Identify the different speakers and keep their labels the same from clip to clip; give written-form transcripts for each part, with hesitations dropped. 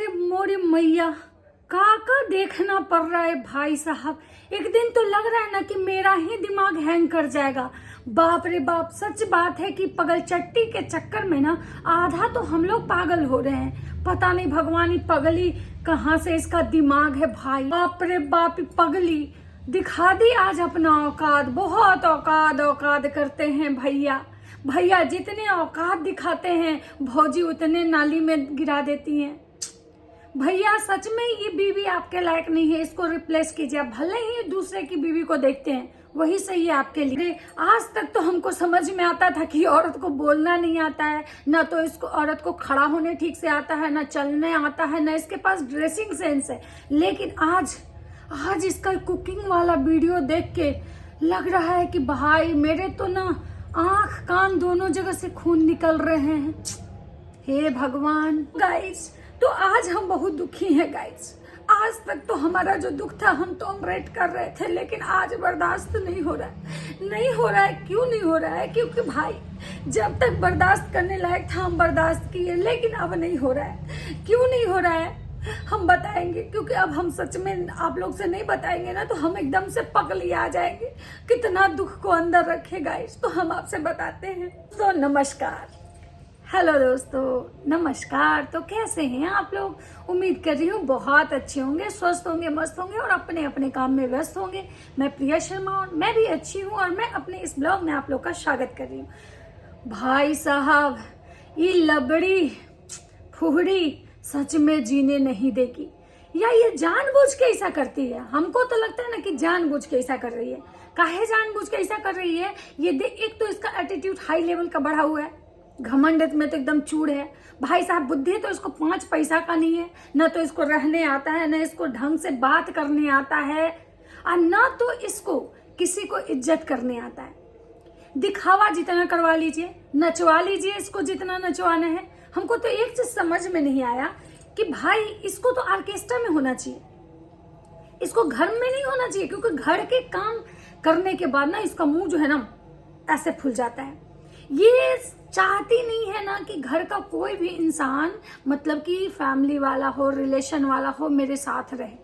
Speaker 1: अरे मोरी मैया, का देखना पड़ रहा है भाई साहब। एक दिन तो लग रहा है ना कि मेरा ही दिमाग हैंग कर जाएगा। बाप रे बाप, सच बात है कि पगल चट्टी के चक्कर में ना आधा तो हम लोग पागल हो रहे हैं। पता नहीं भगवान पगली कहाँ से इसका दिमाग है भाई। बाप रे बाप, पगली दिखा दी आज अपना औकात। बहुत औकात औकात करते हैं भैया। भैया जितने औकात दिखाते हैं भौजी उतने नाली में गिरा देती हैं। भैया सच में ये बीवी आपके लायक नहीं है, इसको रिप्लेस कीजिए। भले ही दूसरे की बीवी को देखते हैं, वही सही है आपके लिए। आज तक तो हमको समझ में आता था कि औरत को बोलना नहीं आता है, ना तो इसको औरत को खड़ा होने ठीक से आता है, ना चलने आता है, ना इसके पास ड्रेसिंग सेंस है। लेकिन आज इसका कुकिंग वाला वीडियो देख के लग रहा है कि भाई मेरे तो ना आंख कान दोनों जगह से खून निकल रहे हैं। हे भगवान। गाइस तो आज हम बहुत दुखी हैं गाइस। आज तक तो हमारा जो दुख था हम टॉलरेट कर रहे थे, लेकिन आज बर्दाश्त नहीं हो रहा है। नहीं हो रहा है, क्यों नहीं हो रहा है? क्योंकि भाई जब तक बर्दाश्त करने लायक था हम बर्दाश्त किए, लेकिन अब नहीं हो रहा है। क्यों नहीं हो रहा है हम बताएंगे, क्योंकि अब हम सच में आप लोग से नहीं बताएंगे ना तो हम एकदम से पगली आ जाएंगे। कितना दुख को अंदर रखे गाइस, तो हम आपसे बताते हैं। तो नमस्कार, हेलो दोस्तों, नमस्कार। तो कैसे हैं आप लोग? उम्मीद कर रही हूँ बहुत अच्छे होंगे, स्वस्थ होंगे, मस्त होंगे और अपने अपने काम में व्यस्त होंगे। मैं प्रिया शर्मा और मैं भी अच्छी हूँ और मैं अपने इस ब्लॉग में आप लोग का स्वागत कर रही हूँ। भाई साहब ये लबड़ी फुहड़ी सच में जीने नहीं देगी, या ये जानबूझ के ऐसा करती है? हमको तो लगता है ना कि जानबूझ के ऐसा कर रही है। काहे जानबूझ के ऐसा कर रही है? ये देख, एक तो इसका एटीट्यूड हाई लेवल का बढ़ा हुआ है, घमंड में तो एकदम चूड़ है। भाई साहब बुद्धि तो इसको 5 पैसा का नहीं है, न तो इसको रहने आता है, न इसको ढंग से बात करने आता है, और न तो इसको किसी को इज्जत करने आता है। दिखावा जितना करवा लीजिए, नचवा लीजिए इसको जितना नचवाना है। हमको तो एक चीज समझ में नहीं आया कि भाई इसको तो ऑर्केस्ट्रा में होना चाहिए, इसको घर में नहीं होना चाहिए, क्योंकि घर के काम करने के बाद ना इसका मुंह जो है ना ऐसे फूल जाता है। ये चाहती नहीं है ना कि घर का कोई भी इंसान, मतलब कि फैमिली वाला हो, रिलेशन वाला हो, मेरे साथ रहे।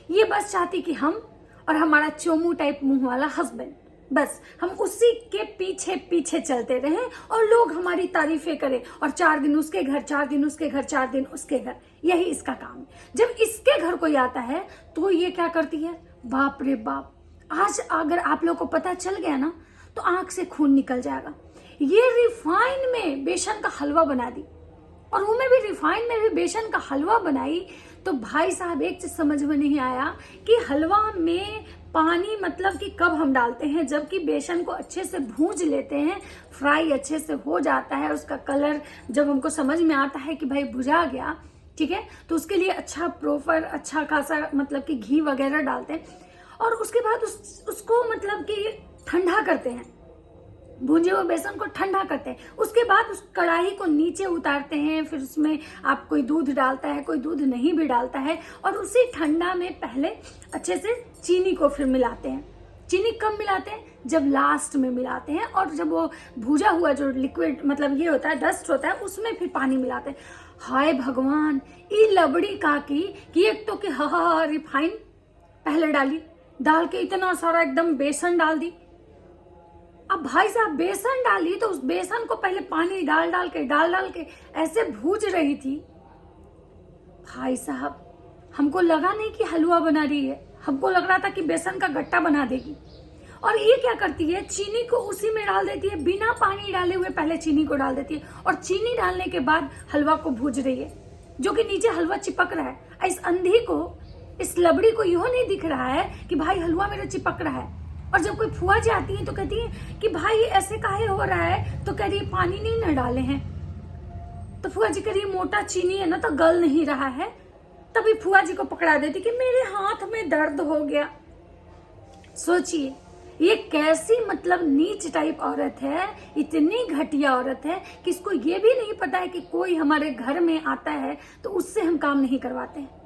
Speaker 1: ये बस चाहती कि हम और हमारा चोमू टाइप मुंह वाला हस्बैंड, बस हम उसी के पीछे पीछे चलते रहें और लोग हमारी तारीफें करें। और 4 दिन उसके घर, 4 दिन उसके घर, 4 दिन उसके घर, यही इसका काम है। जब इसके घर कोई आता है तो ये क्या करती है? बाप रे बाप, आज अगर आप लोग को पता चल गया ना तो आंख से खून निकल जाएगा। ये रिफाइन में बेसन का हलवा बना दी, और वो में भी रिफाइन में भी बेसन का हलवा बनाई। तो भाई साहब एक चीज समझ में नहीं आया कि हलवा में पानी मतलब कि कब हम डालते हैं, जबकि बेसन को अच्छे से भूंज लेते हैं, फ्राई अच्छे से हो जाता है, उसका कलर जब हमको समझ में आता है कि भाई भुजा गया, ठीक है, तो उसके लिए अच्छा प्रॉपर अच्छा खासा मतलब कि घी वगैरह डालते हैं, और उसके बाद उसको मतलब कि ठंडा करते हैं, भुंजे हुए बेसन को ठंडा करते हैं। उसके बाद उस कढ़ाई को नीचे उतारते हैं, फिर उसमें आप कोई दूध डालता है, कोई दूध नहीं भी डालता है, और उसी ठंडा में पहले अच्छे से चीनी को फिर मिलाते हैं। चीनी कब मिलाते हैं? जब लास्ट में मिलाते हैं, और जब वो भुजा हुआ जो लिक्विड मतलब ये होता है, डस्ट होता है, उसमें फिर पानी मिलाते हैं। हाय भगवान, ये लबड़ी काकी कि एक तो कि हा रिफाइन पहले डाल के इतना सारा एकदम बेसन डाल दी। अब भाई साहब बेसन डाली तो उस बेसन को पहले पानी डाल के ऐसे भूज रही थी। भाई साहब हमको लगा नहीं कि हलवा बना रही है, हमको लग रहा था कि बेसन का गट्टा बना देगी। और ये क्या करती है? चीनी को उसी में डाल देती है, बिना पानी डाले हुए पहले चीनी को डाल देती है, और चीनी डालने के बाद हलवा को भूज रही है, जो कि नीचे हलवा चिपक रहा है। इस अंधी को, इस लबड़ी को यह नहीं दिख रहा है कि भाई हलवा मेरा चिपक रहा है। और जब कोई फुआ जी आती है तो कहती है कि भाई ऐसे काहे हो रहा है, तो कह रही है पानी नहीं न डाले हैं। तो फुआ जी कह रही है मोटा चीनी है ना तो गल नहीं रहा है। तभी फुआ जी को पकड़ा देती कि मेरे हाथ में दर्द हो गया। सोचिए ये कैसी मतलब नीच टाइप औरत है, इतनी घटिया औरत है कि इसको ये भी नहीं पता है कि कोई हमारे घर में आता है तो उससे हम काम नहीं करवाते हैं।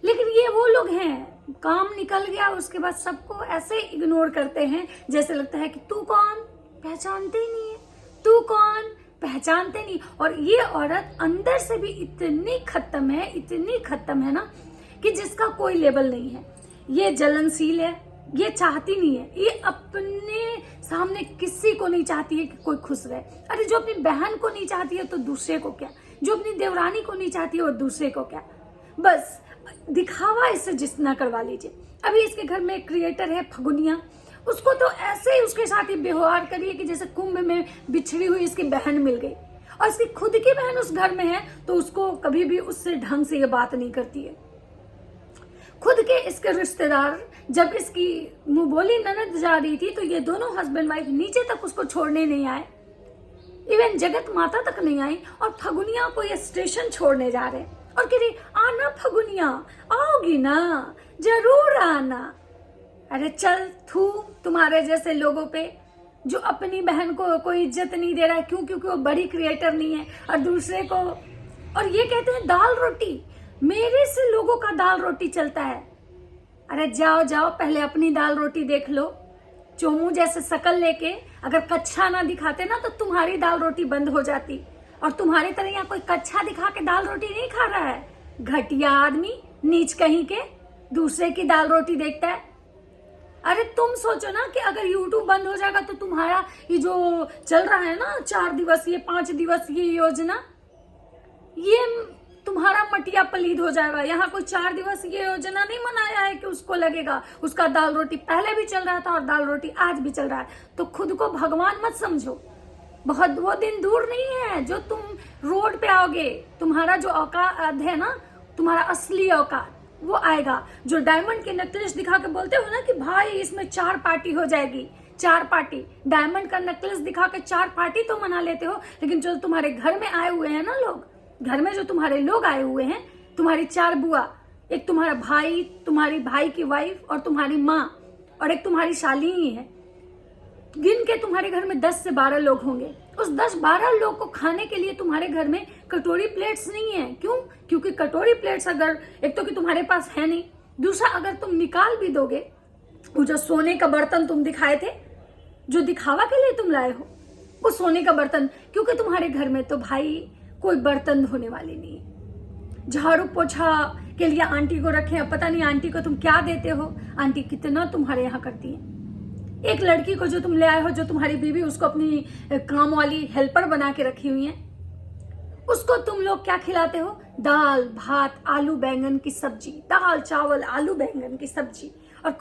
Speaker 1: लेकिन ये वो लोग हैं, काम निकल गया उसके बाद सबको ऐसे इग्नोर करते हैं, जैसे लगता है कि तू कौन, पहचानते ही नहीं है, तू कौन, पहचानते नहीं। और ये औरत अंदर से भी इतनी खत्म है ना कि जिसका कोई लेबल नहीं है। ये जलनशील है, ये चाहती नहीं है, ये अपने सामने किसी को नहीं चाहती है कि कोई खुश रहे। अरे जो अपनी बहन को नहीं चाहती है तो दूसरे को क्या, जो अपनी देवरानी को नहीं चाहती है और दूसरे को क्या। बस दिखावा इससे जितना करवा लीजिए। अभी इसके घर में एक क्रिएटर है फगुनिया, उसको तो ऐसे ही उसके साथ ही व्यवहार करिए कि जैसे कुंभ में बिछड़ी हुई इसकी बहन मिल गई, और इसकी खुद की बहन उस घर में है तो उसको कभी भी उससे ढंग से ये बात नहीं करती है। खुद के इसके रिश्तेदार जब इसकी मुंह बोली ननद जा रही थी तो ये दोनों हस्बैंड वाइफ नीचे तक उसको छोड़ने नहीं आए, इवन जगत माता तक नहीं आई, और फगुनिया को ये स्टेशन छोड़ने जा रहे और कह रही आना फगुनिया, आओगी ना, जरूर आना। अरे चल थू तुम्हारे जैसे लोगों पे जो अपनी बहन को कोई इज्जत नहीं दे रहा है, क्यों? क्योंकि वो बड़ी क्रिएटर नहीं है, और दूसरे को, और ये कहते हैं दाल रोटी, मेरे से लोगों का दाल रोटी चलता है। अरे जाओ जाओ पहले अपनी दाल रोटी देख लो। चोमू जैसे शकल लेके अगर कच्छा ना दिखाते ना तो तुम्हारी दाल रोटी बंद हो जाती, और तुम्हारी तरह यहाँ कोई कच्छा दिखा के दाल रोटी नहीं खा रहा है। घटिया आदमी, नीच कहीं के, दूसरे की दाल रोटी देखता है। अरे तुम सोचो ना कि अगर यूट्यूब बंद हो जाएगा तो तुम्हारा ये जो चल रहा है ना 4 दिवसीय 5 दिवसीय योजना, ये तुम्हारा मटिया पलीद हो जाएगा। यहाँ कोई 4 दिवसीय योजना नहीं मनाया है कि उसको लगेगा उसका दाल रोटी पहले भी चल रहा था और दाल रोटी आज भी चल रहा है। तो खुद को भगवान मत समझो, बहुत वो दिन दूर नहीं है जो तुम रोड पे आओगे, तुम्हारा जो औकात है ना, तुम्हारा असली औकात वो आएगा। जो डायमंड के नेकलेस दिखा के बोलते हो ना कि भाई इसमें 4 पार्टी हो जाएगी, 4 पार्टी, डायमंड का नेकलेस दिखा के 4 पार्टी तो मना लेते हो, लेकिन जो तुम्हारे घर में आए हुए हैं ना लोग, घर में जो तुम्हारे लोग आए हुए हैं, तुम्हारी 4 बुआ, एक तुम्हारा भाई, तुम्हारी भाई की वाइफ और तुम्हारी माँ, और एक तुम्हारी शालिनी है, गिन के तुम्हारे घर में 10 से 12 लोग होंगे। उस 10-12 लोग को खाने के लिए तुम्हारे घर में कटोरी प्लेट्स नहीं है। क्यों? क्योंकि कटोरी प्लेट्स अगर एक तो कि तुम्हारे पास है नहीं, दूसरा अगर तुम निकाल भी दोगे, वो जो सोने का बर्तन तुम दिखाए थे, जो दिखावा के लिए तुम लाए हो, वो सोने का बर्तन, क्योंकि तुम्हारे घर में तो भाई कोई बर्तन धोने वाली नहीं है। झाड़ू पोछा के लिए आंटी को रखे हैं, पता नहीं आंटी को तुम क्या देते हो, आंटी कितना तुम्हारे यहाँ करती है। एक लड़की को जो तुम ले आए हो, जो तुम्हारी बीवी, उसको अपनी काम वाली हेल्पर बना के रखी हुई है, उसको तुम लोग क्या खिलाते हो? दाल भात आलू बैंगन की सब्जी, दाल चावल आलू बैंगन की सब्जी, और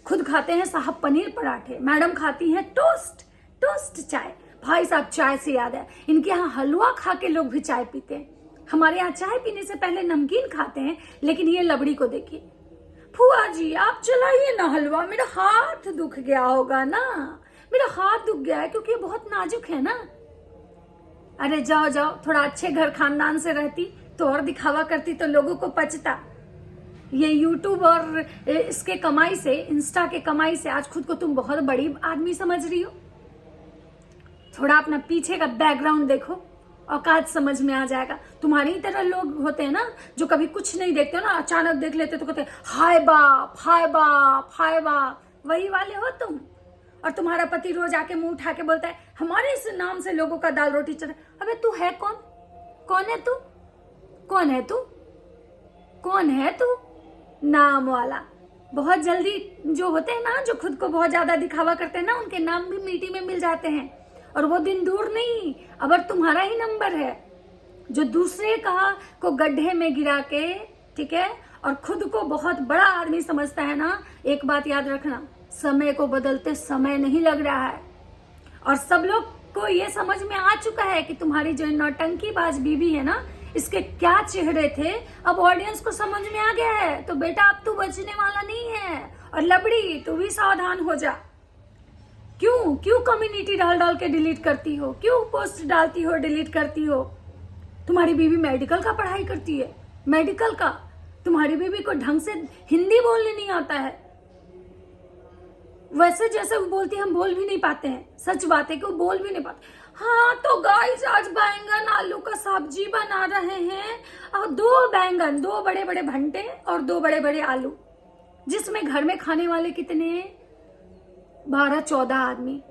Speaker 1: खुद खाते हैं साहब पनीर पराठे, मैडम खाती हैं टोस्ट चाय। भाई साहब चाय से याद है, इनके यहाँ हलवा खा के लोग भी चाय पीते हैं। हमारे यहाँ चाय पीने से पहले नमकीन खाते हैं, लेकिन ये लबड़ी को देखिए, फुआ जी आप चलाइए ना हलवा, मेरा हाथ दुख गया होगा ना, मेरा हाथ दुख गया है क्योंकि ये बहुत नाजुक है ना। अरे जाओ जाओ, थोड़ा अच्छे घर खानदान से रहती तो और दिखावा करती तो लोगों को पचता। ये यूट्यूब और इसके कमाई से, इंस्टा के कमाई से आज खुद को तुम बहुत बड़ी आदमी समझ रही हो। थोड़ा अपना पीछे का बैकग्राउंड देखो, औकात समझ में आ जाएगा। तुम्हारी तरह लोग होते हैं ना जो कभी कुछ नहीं देखते हो ना, अचानक देख लेते तो कहते हैं हाय बाप हाय बाप हाय बाप, वही वाले हो तुम। और तुम्हारा पति रोज आके मुंह उठा के बोलता है हमारे इस नाम से लोगों का दाल रोटी चल। अबे तू है कौन? कौन है तू? कौन है तू? कौन है तू? नाम वाला। बहुत जल्दी जो होते हैं ना, जो खुद को बहुत ज्यादा दिखावा करते हैं ना, उनके नाम भी मिट्टी में मिल जाते हैं। और वो दिन दूर नहीं, अगर तुम्हारा ही नंबर है जो दूसरे का को गड्ढे में गिरा के, ठीक है, और खुद को बहुत बड़ा आदमी समझता है ना, एक बात याद रखना, समय को बदलते समय नहीं लग रहा है। और सब लोग को ये समझ में आ चुका है कि तुम्हारी जो नौटंकीबाज बीवी है ना, इसके क्या चेहरे थे, अब ऑडियंस को समझ में आ गया है। तो बेटा अब तू बचने वाला नहीं है। और लबड़ी तू भी सावधान हो जा। क्यों कम्युनिटी डाल के डिलीट करती हो? क्यों पोस्ट डालती हो, डिलीट करती हो? तुम्हारी बीवी मेडिकल का पढ़ाई करती है, मेडिकल का। तुम्हारी बीवी को ढंग से हिंदी बोलने नहीं आता है। वैसे जैसे वो बोलती है हम बोल भी नहीं पाते हैं। सच बात है कि वो बोल भी नहीं पाते। हाँ तो गाइस आज बैंगन आलू का सब्जी बना रहे हैं, और 2 बैंगन, 2 बड़े बड़े भंटे और 2 बड़े बड़े आलू, जिसमें घर में खाने वाले कितने? 12-14 आदमी।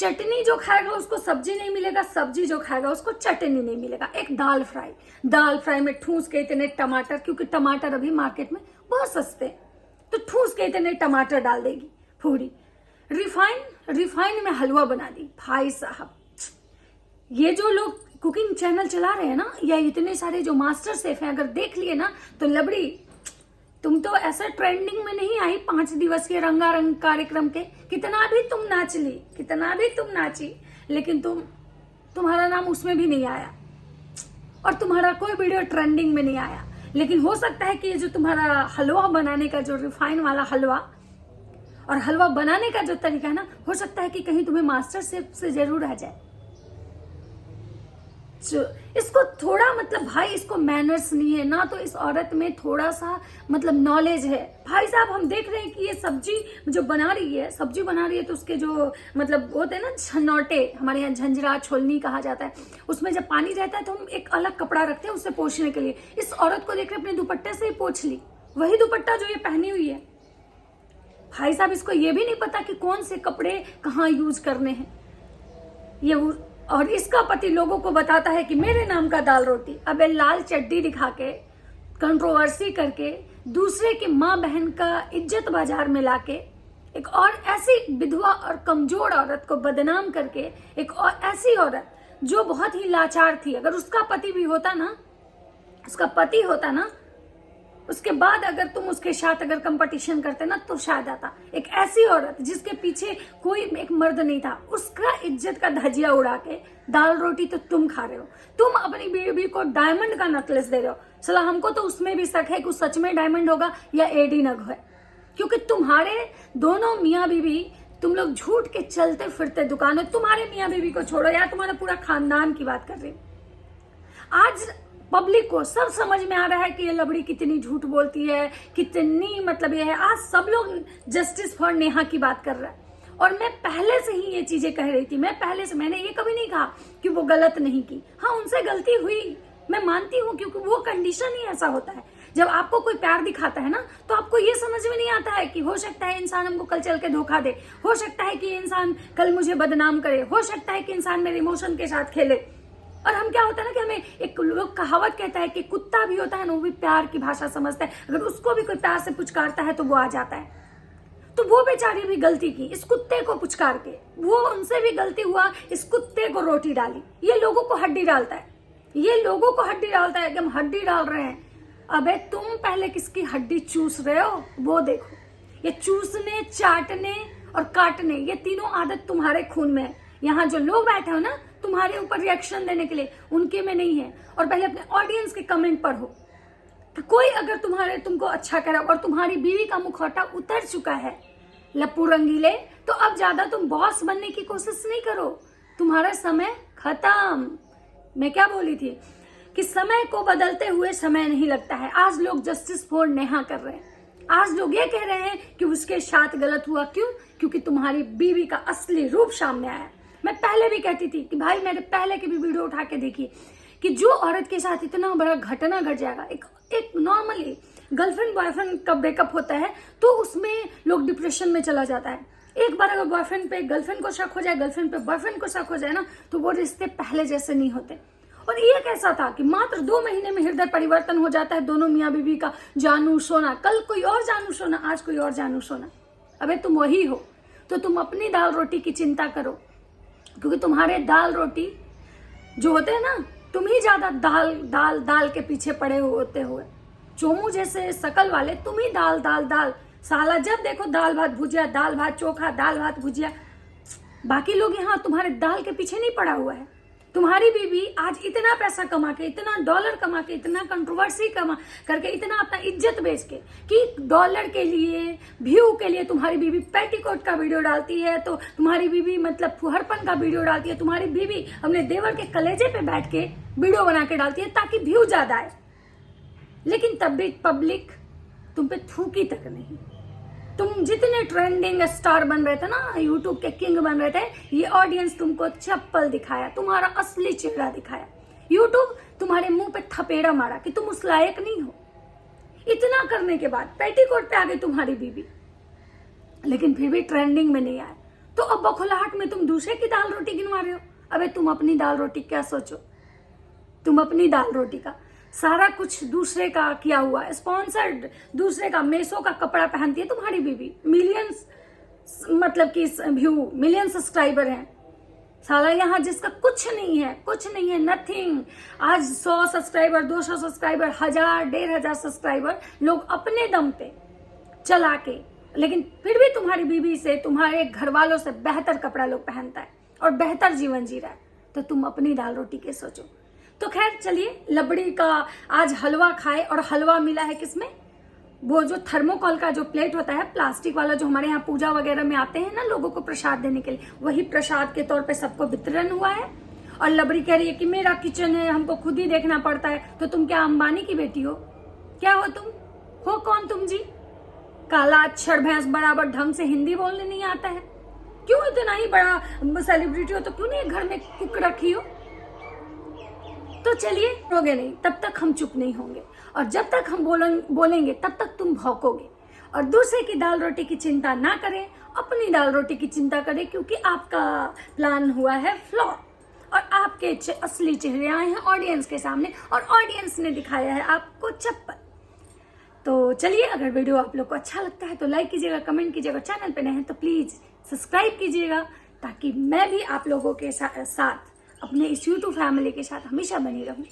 Speaker 1: चटनी जो खाएगा उसको सब्जी नहीं मिलेगा, सब्जी जो खाएगा उसको चटनी नहीं मिलेगा। एक दाल फ्राई में ठूस के इतने टमाटर, क्योंकि टमाटर अभी मार्केट में बहुत सस्ते हैं, तो ठूस के इतने टमाटर डाल देगी पूरी। रिफाइन में हलवा बना दी। भाई साहब, ये जो लोग कुकिंग चैनल चला रहे हैं ना, या इतने सारे जो मास्टर शेफ हैं, अगर देख लिए ना तो लबड़ी, तुम तो ऐसा ट्रेंडिंग में नहीं आई 5 दिवसीय रंगारंग कार्यक्रम के। कितना भी तुम नाच ली, कितना भी तुम नाची, लेकिन तुम्हारा नाम उसमें भी नहीं आया, और तुम्हारा कोई वीडियो ट्रेंडिंग में नहीं आया। लेकिन हो सकता है कि ये जो तुम्हारा हलवा बनाने का, जो रिफाइन वाला हलवा और हलवा बनाने का जो तरीका है ना, हो सकता है कि कहीं तुम्हें मास्टर शेफ से जरूर आ जाए। इसको थोड़ा मतलब भाई, इसको मैनर्स नहीं है ना, तो इस औरत में थोड़ा सा मतलब नॉलेज है। भाई साहब, हम देख रहे हैं कि ये सब्जी जो बना रही है तो उसके जो मतलब होते हैं ना छनौटे, हमारे यहाँ झंझरा छोलनी कहा जाता है, उसमें जब पानी रहता है तो हम एक अलग कपड़ा रखते हैं उससे पोंछने के लिए। इस औरत को देख रहे अपने दुपट्टे से ही पोंछ ली, वही दुपट्टा जो ये पहनी हुई है। भाई साहब, इसको ये भी नहीं पता कि कौन से कपड़े कहाँ यूज करने हैं ये। और इसका पति लोगों को बताता है कि मेरे नाम का दाल रोटी। अबे लाल चड्डी दिखा के, कंट्रोवर्सी करके, दूसरे की माँ बहन का इज्जत बाजार में लाके, एक और ऐसी विधवा और कमजोर औरत को बदनाम करके, एक और ऐसी औरत जो बहुत ही लाचार थी, अगर उसका पति भी होता ना, उसके बाद अगर तुम उसके साथ अगर कंपटीशन करते ना तो शायद आता। एक ऐसी औरत जिसके पीछे कोई एक मर्द नहीं था, उसका इज्जत का धजिया उड़ा के दाल रोटी तो तुम खा रहे हो। तुम अपनी बीवी को डायमंड का नेकलेस दे रहे हो। सला हमको तो उसमें भी शक है कि सच में डायमंड होगा या एडी नग है, क्योंकि तुम्हारे दोनों मियाँ बीवी, तुम लोग झूठ के चलते फिरते दुकानों। तुम्हारे मियाँ बीवी को छोड़ो यार, तुम्हारा पूरा खानदान की बात कर रही हूं। आज पब्लिक को सब समझ में आ रहा है कि ये लबड़ी कितनी झूठ बोलती है, कितनी मतलब ये है। आज सब लोग जस्टिस फॉर नेहा की बात कर रहा है, और मैं पहले से ही ये चीजें कह रही थी। मैंने ये कभी नहीं कहा कि वो गलत नहीं की। हाँ, उनसे गलती हुई, मैं मानती हूँ, क्योंकि वो कंडीशन ही ऐसा होता है। जब आपको कोई प्यार दिखाता है ना, तो आपको ये समझ में नहीं आता है कि हो सकता है इंसान हमको कल चल के धोखा दे, हो सकता है कि इंसान कल मुझे बदनाम करे, हो सकता है कि इंसान मेरे इमोशन के साथ खेले। और हम क्या होता है ना कि हमें एक लोग कहावत कहता है कि कुत्ता भी होता है ना, वो भी प्यार की भाषा समझता है। अगर उसको भी कोई प्यार से पुचकारता है तो वो आ जाता है। तो वो बेचारी भी गलती की, इस कुत्ते को पुचकार के, वो उनसे भी गलती हुआ, इस कुत्ते को रोटी डाली। ये लोगों को हड्डी डालता है, कि हम हड्डी डाल रहे हैं। अबे तुम पहले किसकी हड्डी चूस रहे हो वो देखो। ये चूसने, चाटने और काटने, ये तीनों आदत तुम्हारे खून में है। यहाँ जो लोग बैठे हो ना तुम्हारे ऊपर रिएक्शन देने के लिए, उनके में नहीं है। और पहले अपने ऑडियंस के कमेंट पढ़ो कि कोई अगर तुमको अच्छा करा और तुम्हारी बीवी का मुखौटा उतर चुका है लप्पू रंगीले, तो अब ज्यादा तुम बॉस बनने की कोशिश नहीं करो, तुम्हारा समय खत्म। मैं क्या बोली थी कि समय को बदलते हुए समय नहीं लगता है। आज लोग जस्टिस फॉर नेहा कर रहे हैं, आज लोग ये कह रहे हैं कि उसके साथ गलत हुआ। क्यों? क्योंकि तुम्हारी बीवी का असली रूप सामने आया। मैं पहले भी कहती थी कि भाई, मेरे पहले की भी वीडियो उठा के देखिए कि जो औरत के साथ इतना बड़ा घटना घट जाएगा, एक नॉर्मली गर्लफ्रेंड बॉयफ्रेंड का ब्रेकअप होता है तो उसमें लोग डिप्रेशन में चला जाता है। एक बार अगर बॉयफ्रेंड पे गर्लफ्रेंड को शक हो जाए, गर्लफ्रेंड पे बॉयफ्रेंड को शक हो जाए ना, तो वो रिश्ते पहले जैसे नहीं होते। और ये कैसा था कि मात्र 2 महीने में हृदय परिवर्तन हो जाता है दोनों मियाँ बीवी का। जानू सोना, कल कोई और जानू सोना, आज कोई और जानू सोना। अबे तुम वही हो, तो तुम अपनी दाल रोटी की चिंता करो, क्योंकि तुम्हारे दाल रोटी जो होते हैं ना, तुम ही ज्यादा दाल के पीछे पड़े होते हुए, चोमू जैसे शकल वाले तुम ही दाल साला। जब देखो दाल भात भुजिया, दाल भात चोखा, दाल भात भुजिया। बाकी लोग यहाँ तुम्हारे दाल के पीछे नहीं पड़ा हुआ है। तुम्हारी बीवी आज इतना पैसा कमा के, इतना डॉलर कमा के, इतना कंट्रोवर्सी कमा करके, इतना अपना इज्जत बेच के, कि डॉलर के लिए, व्यू के लिए तुम्हारी बीवी पेटीकोट का वीडियो डालती है, तो तुम्हारी बीवी मतलब फुहरपन का वीडियो डालती है, तुम्हारी बीवी अपने देवर के कलेजे पे बैठ के वीडियो बना के डालती है ताकि व्यू ज्यादा आए। लेकिन तब भी पब्लिक तुम पे थूकी तक नहीं। तुम जितने ट्रेंडिंग स्टार बन रहे थे ना, यूट्यूब के किंग बन रहे थे, ये ऑडियंस तुमको चप्पल दिखाया, तुम्हारा असली चेहरा दिखाया। यूट्यूब तुम्हारे मुंह पे थपेड़ा मारा कि तुम उस लायक नहीं हो। इतना करने के बाद पेटीकोट पे आ गई तुम्हारी बीवी, लेकिन फिर भी ट्रेंडिंग में नहीं आए। तो अब बखुलाहट में तुम दूसरे की दाल रोटी गिनवा रहे हो। अबे तुम अपनी दाल रोटी क्या सोचो, तुम अपनी दाल रोटी का सारा कुछ दूसरे का किया हुआ स्पॉन्सर्ड, दूसरे का मेसो का कपड़ा पहनती है तुम्हारी बीवी, मिलियंस मतलब कि व्यू, मिलियन सब्सक्राइबर हैं। साला यहाँ जिसका कुछ नहीं है, कुछ नहीं है, नथिंग। आज 100 सब्सक्राइबर, 200 सब्सक्राइबर, 1000, 1500 सब्सक्राइबर लोग अपने दम पे चला के, लेकिन फिर भी तुम्हारी बीवी से, तुम्हारे घर वालों से बेहतर कपड़ा लोग पहनता है और बेहतर जीवन जी रहा है। तो तुम अपनी दाल रोटी के सोचो। तो खैर चलिए, लबड़ी का आज हलवा खाए, और हलवा मिला है किसमें, वो जो थर्मोकॉल का जो प्लेट होता है प्लास्टिक वाला, जो हमारे यहाँ पूजा वगैरह में आते हैं ना लोगों को प्रसाद देने के लिए, वही प्रसाद के तौर पे सबको वितरण हुआ है। और लबड़ी कह रही है कि मेरा किचन है, हमको खुद ही देखना पड़ता है। तो तुम क्या अंबानी की बेटी हो? क्या हो तुम? हो कौन तुम जी? काला अक्षर भैंस बराबर ढंग से हिंदी बोलने नहीं आता है? क्यों इतना ही बड़ा सेलिब्रिटी हो तो क्यों नहीं घर में कुक रखी हो? तो चलिए, रोगे नहीं, तब तक हम चुप नहीं होंगे, और जब तक हम बोलेंगे तब तक तुम भौंकोगे। और दूसरे की दाल रोटी की चिंता ना करें, अपनी दाल रोटी की चिंता करें, क्योंकि आपका प्लान हुआ है फ्लॉप, और आपके असली चेहरे आए हैं ऑडियंस के सामने, और ऑडियंस ने दिखाया है आपको चप्पल। तो चलिए, अगर वीडियो आप लोग को अच्छा लगता है तो लाइक कीजिएगा, कमेंट कीजिएगा, चैनल पे नए हैं तो प्लीज सब्सक्राइब कीजिएगा, ताकि मैं भी आप लोगों के साथ अपने इस यूट्यूब फैमिली के साथ हमेशा बनी रहूं।